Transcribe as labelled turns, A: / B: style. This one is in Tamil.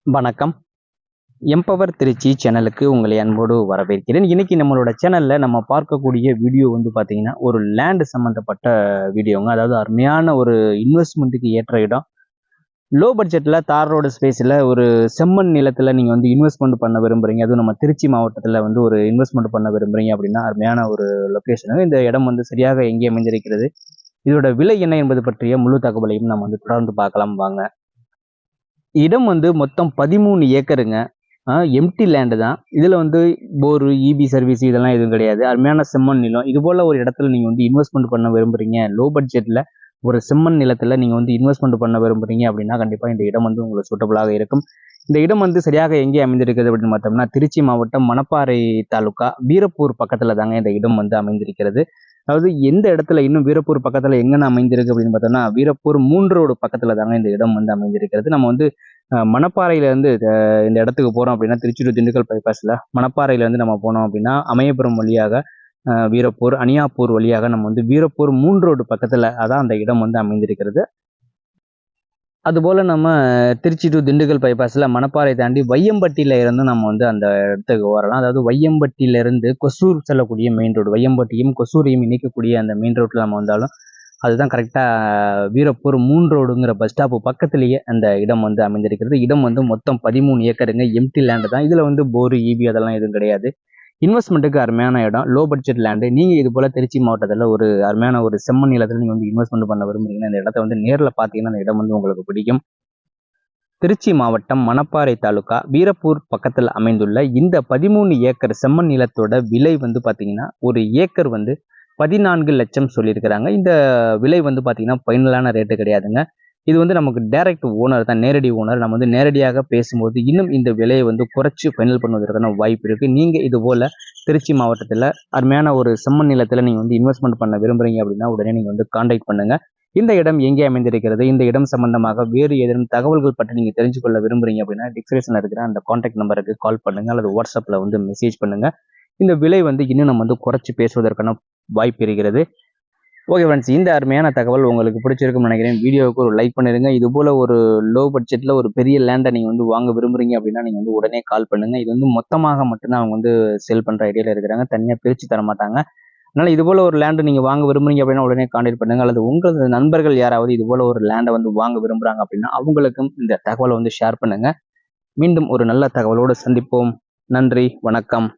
A: வணக்கம். எம்பவர் திருச்சி சேனலுக்கு உங்களை அன்போடு வரவேற்கிறேன். இன்னைக்கு நம்மளோட சேனல்ல நம்ம பார்க்கக்கூடிய வீடியோ வந்து பார்த்தீங்கன்னா, ஒரு லேண்ட் சம்மந்தப்பட்ட வீடியோங்க. அதாவது அருமையான ஒரு இன்வெஸ்ட்மெண்ட்டுக்கு ஏற்ற இடம். லோ பட்ஜெட்ல தார் ரோடு ஸ்பேஸ்ல ஒரு செம்மண் நிலத்துல நீங்க வந்து இன்வெஸ்ட்மெண்ட் பண்ண விரும்புறீங்க. அதுவும் நம்ம திருச்சி மாவட்டத்துல வந்து ஒரு இன்வெஸ்ட்மெண்ட் பண்ண விரும்புறீங்க அப்படின்னா, அருமையான ஒரு லொகேஷனுங்க. இந்த இடம் வந்து சரியாக எங்கே அமைந்திருக்கிறது? இதோட விலை என்ன என்பது பற்றிய முழு தகவலையும் நம்ம வந்து தொடர்ந்து பார்க்கலாம் வாங்க. இடம் வந்து மொத்தம் 13 ஏக்கருங்க. எம்ப்டி லேண்டு தான். இதில் வந்து போரு, இபி சர்வீஸ் இதெல்லாம் எதுவும் கிடையாது. அருமையான செம்மண் நிலம். இது போல ஒரு இடத்துல நீங்கள் வந்து இன்வெஸ்ட்மெண்ட் பண்ண விரும்புறீங்க. லோ பட்ஜெட்டில் ஒரு செம்மண் நிலத்தில் நீங்கள் வந்து இன்வெஸ்ட்மெண்ட் பண்ண விரும்புறீங்க அப்படின்னா கண்டிப்பாக இந்த இடம் வந்து உங்களுக்கு சூட்டபுளாக இருக்கும். இந்த இடம் வந்து சரியாக எங்கே அமைந்திருக்குது அப்படின்னு பார்த்தோம்னா, திருச்சி மாவட்டம் மணப்பாறை தாலுக்கா வீரப்பூர் பக்கத்தில் தாங்க இந்த இடம் வந்து அமைந்திருக்கிறது. அதாவது எந்த இடத்துல இன்னும் வீரப்பூர் பக்கத்தில் எங்கன்னு அமைந்திருக்கு அப்படின்னு பார்த்தோம்னா, வீரப்பூர் 3 ரோடு பக்கத்தில் தாங்க இந்த இடம் வந்து அமைந்திருக்கிறது. நம்ம வந்து மணப்பாறையிலேருந்து இந்த இடத்துக்கு போகிறோம் அப்படின்னா, திருச்சி டு திண்டுக்கல் பைபாஸில் மணப்பாறையிலேருந்து நம்ம போனோம் அப்படின்னா, அமயபுரம் வழியாக வீரப்பூர், அணியாப்பூர் வழியாக நம்ம வந்து வீரப்பூர் 3 ரோடு பக்கத்தில் அதான் அந்த இடம் வந்து அமைந்திருக்கிறது. அதுபோல் நம்ம திருச்சி டு திண்டுக்கல் பைபாஸில் மணப்பாறை தாண்டி வையம்பட்டியில இருந்து நம்ம வந்து அந்த இடத்துக்கு வரலாம். அதாவது வையம்பட்டியிலிருந்து கொசூர் செல்லக்கூடிய மெயின் ரோடு, வையம்பட்டியும் கொசூரையும் இணைக்கக்கூடிய அந்த மெயின் ரோட்டில் நம்ம வந்தாலும் அதுதான் கரெக்டாக வீரப்பூர் 3 ரோடுங்கிற பஸ் ஸ்டாப்பு பக்கத்துலேயே அந்த இடம் வந்து அமைந்திருக்கிறது. இடம் வந்து மொத்தம் 13 ஏக்கருங்க. எம்டி லேண்டு தான். இதில் வந்து போரு, இபி அதெல்லாம் எதுவும் கிடையாது. இன்வெஸ்ட்மெண்ட்டுக்கு அருமையான இடம். Low budget land. நீங்கள் இது போல் திருச்சி மாவட்டத்தில் ஒரு அருமையான ஒரு செம்மண் நிலத்தில் நீங்கள் வந்து இன்வெஸ்ட்மெண்ட் பண்ண விரும்புறீங்கன்னா இந்த இடத்த வந்து நேரில் பார்த்தீங்கன்னா அந்த இடம் வந்து உங்களுக்கு பிடிக்கும். திருச்சி மாவட்டம் மணப்பாறை தாலுக்கா வீரப்பூர் பக்கத்தில் அமைந்துள்ள இந்த 13 ஏக்கர் செம்மண் நிலத்தோட விலை வந்து பார்த்தீங்கன்னா, ஒரு ஏக்கர் வந்து 14 லட்சம் சொல்லியிருக்கிறாங்க. இந்த விலை வந்து பார்த்தீங்கன்னா ஃபைனலான ரேட்டு கிடையாதுங்க. இது வந்து நமக்கு டைரக்ட் ஓனர் தான், நேரடி ஓனர். நம்ம வந்து நேரடியாக பேசும்போது இன்னும் இந்த விலையை வந்து குறைச்சி ஃபைனல் பண்ணுவதற்கான வாய்ப்பு இருக்குது. நீங்கள் இது போல் திருச்சி மாவட்டத்தில் அருமையான ஒரு செம்மண் நிலத்தில் நீங்கள் வந்து இன்வெஸ்ட்மெண்ட் பண்ண விரும்புகிறீங்க அப்படின்னா உடனே நீங்கள் வந்து கான்டாக்ட் பண்ணுங்கள். இந்த இடம் எங்கே அமைந்திருக்கிறது, இந்த இடம் சம்பந்தமாக வேறு ஏதேனும் தகவல்கள் பற்றி நீங்கள் தெரிஞ்சு கொள்ள விரும்புகிறீங்க அப்படின்னா டிஸ்கிரிப்ஷனில் இருக்கிற அந்த கான்டாக்ட் நம்பருக்கு கால் பண்ணுங்கள் அல்லது வாட்ஸ்அப்பில் வந்து மெசேஜ் பண்ணுங்கள். இந்த விலை வந்து இன்னும் நம்ம வந்து குறைச்சி பேசுவதற்கான வாய்ப்பு இருக்கிறது. ஓகே ஃப்ரெண்ட்ஸ், இந்த அருமையான தகவல் உங்களுக்கு பிடிச்சிருக்கும்னு நினைக்கிறேன். வீடியோவுக்கு ஒரு லைக் பண்ணிடுங்க. இது போல் ஒரு லோ பட்ஜெட்டில் ஒரு பெரிய லேண்டை நீங்கள் வந்து வாங்க விரும்புகிறீங்க அப்படின்னா நீங்கள் வந்து உடனே கால் பண்ணுங்கள். இது வந்து மொத்தமாக மட்டும்தான் அவங்க வந்து சேல் பண்ணுற ஐடியாவில் இருக்கிறாங்க. தனியாக பிரித்து தர மாட்டாங்க. அதனால் இது போல் ஒரு லேண்டு நீங்கள் வாங்க விரும்புறீங்க அப்படின்னா உடனே கான்டாக்ட் பண்ணுங்கள். அல்லது உங்களது நண்பர்கள் யாராவது இது போல் ஒரு லேண்டை வந்து வாங்க விரும்புகிறாங்க அப்படின்னா அவங்களுக்கும் இந்த தகவலை வந்து ஷேர் பண்ணுங்கள். மீண்டும் ஒரு நல்ல தகவலோடு சந்திப்போம். நன்றி, வணக்கம்.